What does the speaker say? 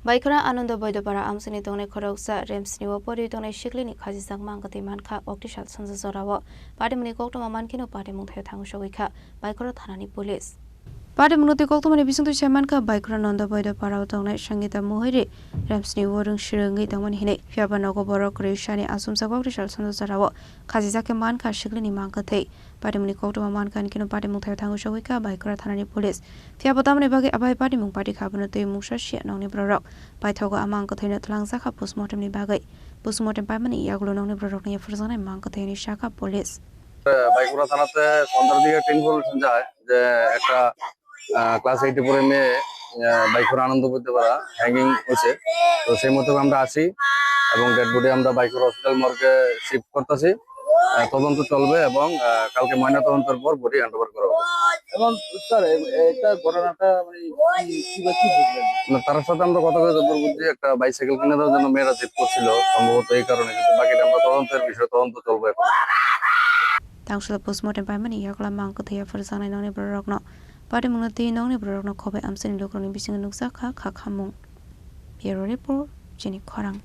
Baikhora Ananda Baidya Amchaini Tongnai Khoroksa Remsni Poriwi Tongnai Siklini Khachijak mangkwthwi Mankha Koktisal Sanja jorao Patimung Koktwma Mankhe no Patimung Thaio Thaio Sogwikha Baikhora Thanani police Patimung Koktwma bising tu Mankha Baikhora Ananda Baidya Tongnai Sangita Muhiri Remsni Warung Shirangi Tangwani Hine Fiaba Nogo Borok Rishani Asumsa Koktisal Sanja jorao Khachijak Mangkwthwi Siklini Mankha Patimung Koktwma Mankha Kino Patimung Thaio Thaio Sogwikha Baikhora Thanani police Fiaba Tamani Bagi Abai Patimung Pati Khabano Tei Mungsa Shia Nongni Borok Baithoga Amangkwthwi Thlangzakha postmortem ni bagai postmortem paimani yagulo nongni borok ni furzanai Mankhe shaka police Baikhora থানাতে সন্ধ্যার দিকে telephone যায় যে একটা class 8 পড়ে মেয়ে বাইখোরা আনন্দ বাইদ্য hanging হয়েছে তো সেই মতো আমরা আসি এবং ডেড বডি আমরা বাইখোরা হসপিটাল মর্গে শিফট করতেছি তদন্ত চলবে এবং কালকে ময়নাতদন্তের পর বডি হ্যান্ডওভার করা হবে এবং স্যার এটা ঘটনাটা মানে কি বুঝলেন তার সাথে আমরা কথা বলে বুঝছি একটা বাইসাইকেল কিনে দেওয়ার জন্য মেয়েরা জিদ করছিল সম্ভবত এই কারণে কিন্তু বাকিটা আমরা তদন্তের বিষয়ে তদন্ত চলবে এখন Tangshula postmortem paimani yakla Mankhe furzanai nongni borok no Patimung ti nongni borok no khobai Amchaini lokroni bising nuksa kha khamung Bureau report Chini Khorang